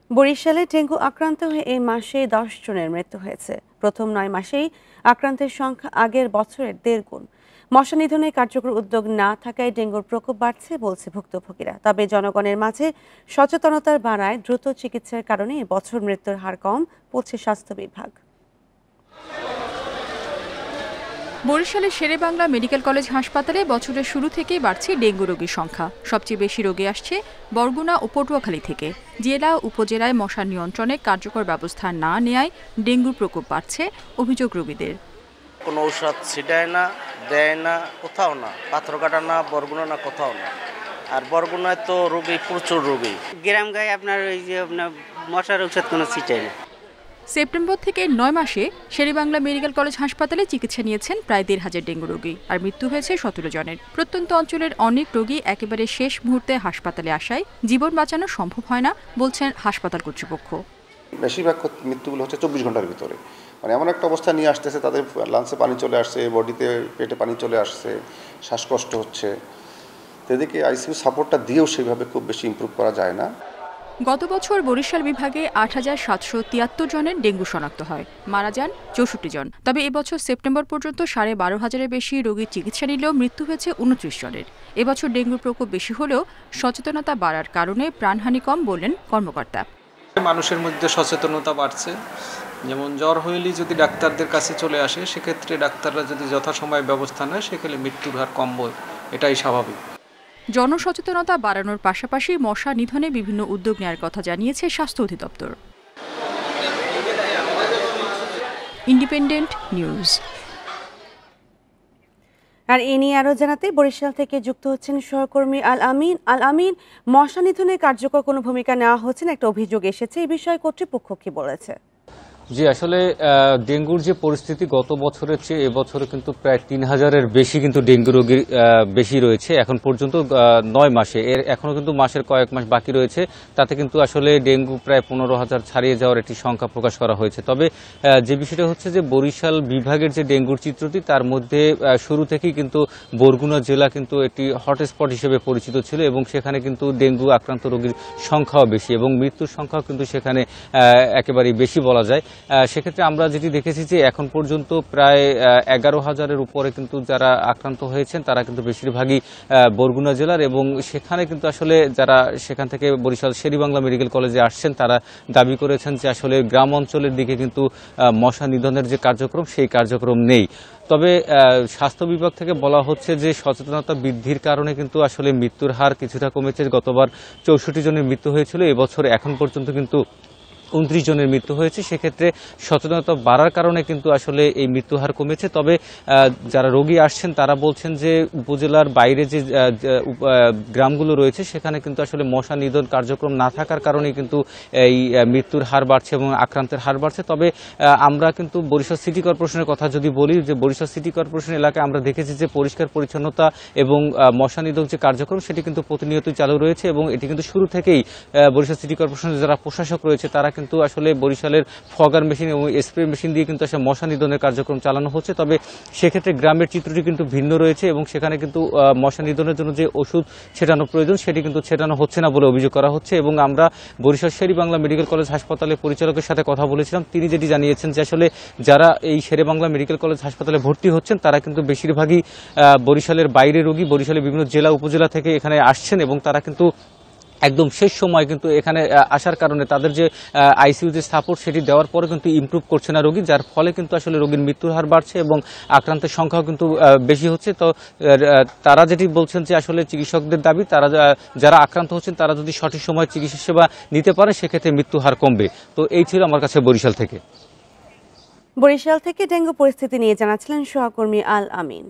বরিশালে ডেঙ্গু আক্রান্ত হয়ে এই মাসে 10 জনের মৃত্যু হয়েছে। প্রথম 9 মাসেই আক্রান্তের সংখ্যা আগের বছরের 1.5 গুণ। মশা নিধনে কার্যকর উদ্যোগ না থাকায় ডেঙ্গুর প্রকোপ বাড়ছে বলছে ভুক্তভোগীরা। তবে জনগণের মাঝে সচেতনতার বাড়ায় দ্রুত চিকিৎসার কারণে এবছর মৃত্যুর হার কম বলছে স্বাস্থ্য বিভাগ। বরিশালের শেরেবাংলা মেডিকেল কলেজ হাসপাতালে বছরের শুরু থেকেই বাড়ছে ডেঙ্গু রোগীর সংখ্যা। সবচেয়ে বেশি রোগী আসছে বরগুনা ও পটুয়াখালী থেকে। জেলা উপজেলায় মশা নিয়ন্ত্রণে কার্যকর ব্যবস্থা না নেয়ায় ডেঙ্গুর প্রকোপ বাড়ছে অভিযোগ রোগীদের। কোনো ঔষধ ছিটায় না, দেয় না, কোথাও না, পাথরঘাটা না, বরগুনা না, কোথাও না। আর বরগুনায় তো রোগী প্রচুর রোগী। গ্রাম গায়ে আপনার ওই যে আপনার মশার ঔষধ কোনো ছিটায় না। সেপ্টেম্বর থেকে 9 মাসে শেরেবাংলা মেডিকেল কলেজ হাসপাতালে চিকিৎসা নিয়েছেন প্রায় 1,500 ডেঙ্গু রোগী, আর মৃত্যু হয়েছে 17 জনের। প্রত্যন্ত অঞ্চলের অনেক রোগী একেবারে শেষ মুহূর্তে হাসপাতালে আসায় জীবন বাঁচানো সম্ভব হয় না বলছেন হাসপাতাল কর্তৃপক্ষ। বেশিরভাগ মৃত্যুগুলো হচ্ছে 24 ঘন্টার ভিতরে। মানে এমন একটা অবস্থা নিয়ে আসতেছে, তাদের লাংসে পানি চলে আসছে, বডিতে পেটে পানি চলে আসছে, শ্বাসকষ্ট হচ্ছে। তো এদিকে আইসিইউ সাপোর্টটা দিয়েও সেভাবে খুব বেশি ইমপ্রুভ করা যায় না। গত বছর বরিশাল বিভাগে 8,773 জনের ডেঙ্গু শনাক্ত হয়, মারা যান 64 জন। তবে এবছর সেপ্টেম্বর পর্যন্ত 12,500-এর বেশি রোগীর চিকিৎসা নিলেও মৃত্যু হয়েছে 29 জনের। এবছর ডেঙ্গুর প্রকোপ বেশি হলেও সচেতনতা বাড়ার কারণে প্রাণহানি কম বললেন কর্মকর্তা। মানুষের মধ্যে সচেতনতা বাড়ছে। যেমন জ্বর হইলেই যদি ডাক্তারদের কাছে চলে আসে, সেক্ষেত্রে ডাক্তাররা যদি যথাসময়ে ব্যবস্থা নেয়, সেক্ষেত্রে মৃত্যুর হার কমবে, এটাই স্বাভাবিক। জনসচেতনতা বাড়ানোর পাশাপাশি মশা নিধনে বিভিন্ন উদ্যোগ নেওয়ার কথা জানিয়েছে স্বাস্থ্য অধিদপ্তর। Independent news. আর এ নিয়ে আরো জানাতে বরিশাল থেকে যুক্ত হচ্ছেন সহকর্মী আল আমিন। আল আমিন, মশা নিধনে কার্যকর কোনো ভূমিকা নেওয়া হচ্ছে না, একটা অভিযোগ এসেছে, এই বিষয়ে কর্তৃপক্ষ কি বলেছে? জি, আসলে ডেঙ্গুর যে পরিস্থিতি গত বছরের চেয়ে এবছরে কিন্তু প্রায় 3,000-এর বেশি কিন্তু ডেঙ্গু রোগীর বেশি রয়েছে এখন পর্যন্ত 9 মাসে। এর এখনো কিন্তু মাসের কয়েক মাস বাকি রয়েছে, তাতে কিন্তু আসলে ডেঙ্গু প্রায় 15,000 ছাড়িয়ে যাওয়ার একটি সংখ্যা প্রকাশ করা হয়েছে। তবে যে বিষয়টা হচ্ছে যে বরিশাল বিভাগের যে ডেঙ্গুর চিত্রটি, তার মধ্যে শুরু থেকেই কিন্তু বরগুনা জেলা কিন্তু একটি হটস্পট হিসেবে পরিচিত ছিল এবং সেখানে কিন্তু ডেঙ্গু আক্রান্ত রোগীর সংখ্যাও বেশি এবং মৃত্যুর সংখ্যাও কিন্তু সেখানে একেবারেই বেশি বলা যায়। সেক্ষেত্রে আমরা যেটি দেখেছি যে এখন পর্যন্ত প্রায় 11,000-এর উপরে কিন্তু যারা আক্রান্ত হয়েছেন তারা কিন্তু বেশিরভাগই বরগুনা জেলার, এবং সেখানে কিন্তু আসলে যারা সেখান থেকে বরিশাল শেরেবাংলা মেডিকেল কলেজে আসছেন তারা দাবি করেছেন যে আসলে গ্রাম অঞ্চলের দিকে কিন্তু মশা নিধনের যে কার্যক্রম সেই কার্যক্রম নেই। তবে স্বাস্থ্য বিভাগ থেকে বলা হচ্ছে যে সচেতনতা বৃদ্ধির কারণে কিন্তু আসলে মৃত্যুর হার কিছুটা কমেছে। গতবার 64 জনের মৃত্যু হয়েছিল, এবছর এখন পর্যন্ত কিন্তু 29 জনের মৃত্যু হয়েছে। সেক্ষেত্রে সচেতনতা বাড়ার কারণে কিন্তু আসলে এই মৃত্যু হার কমেছে। তবে যারা রোগী আসছেন তারা বলছেন যে উপজেলার বাইরে যে গ্রামগুলো রয়েছে সেখানে কিন্তু আসলে মশা নিধন কার্যক্রম না থাকার কারণে কিন্তু এই মৃত্যুর হার বাড়ছে এবং আক্রান্তের হার বাড়ছে। তবে আমরা কিন্তু বরিশাল সিটি কর্পোরেশনের কথা যদি বলি, যে বরিশাল সিটি কর্পোরেশন এলাকায় আমরা দেখেছি যে পরিষ্কার পরিচ্ছন্নতা এবং মশা নিধন যে কার্যক্রম সেটি কিন্তু প্রতিনিয়তই চালু রয়েছে এবং এটি কিন্তু শুরু থেকেই বরিশাল সিটি কর্পোরেশনের যারা প্রশাসক রয়েছে তারা কিন্তু আসলে বরিশালের ফগার মেশিন এবং স্প্রে মেশিন দিয়ে কিন্তু আসলে মশা নিধনের কার্যক্রম চালানো হচ্ছে। তবে সেক্ষেত্রে গ্রামের চিত্রটি কিন্তু ভিন্ন রয়েছে এবং সেখানে কিন্তু মশা নিধনের জন্য যে ওষুধ ছেটানো প্রয়োজন সেটি কিন্তু ছেটানো হচ্ছে না বলে অভিযোগ করা হচ্ছে। এবং আমরা বরিশাল শেরেবাংলা মেডিকেল কলেজ হাসপাতালের পরিচালকের সাথে কথা বলেছিলাম, তিনি যেটি জানিয়েছেন যে আসলে যারা এই শেরেবাংলা মেডিকেল কলেজ হাসপাতালে ভর্তি হচ্ছেন তারা কিন্তু বেশিরভাগই বরিশালের বাইরে রোগী, বরিশালের বিভিন্ন জেলা উপজেলা থেকে এখানে আসছেন এবং তারা কিন্তু একদম শেষ সময় কিন্তু এখানে আসার কারণে তাদের যে আইসিইউ যে সাপোর্ট সেটি দেওয়ার পরে কিন্তু ইমপ্রুভ করছে না রোগী, যার ফলে কিন্তু আসলে রোগীর মৃত্যুর হার বাড়ছে এবং আক্রান্তের সংখ্যাও কিন্তু বেশি হচ্ছে। তো তারা যেটি বলছেন যে আসলে চিকিৎসকদের দাবি, তারা যারা আক্রান্ত হচ্ছেন তারা যদি সঠিক সময় চিকিৎসা সেবা নিতে পারে সেক্ষেত্রে মৃত্যুর হার কমবে। তো এই ছিল আমার কাছে বরিশাল থেকে। বরিশাল থেকে ডেঙ্গু পরিস্থিতি নিয়ে জানাচ্ছিলেন সহকর্মী আল আমিন।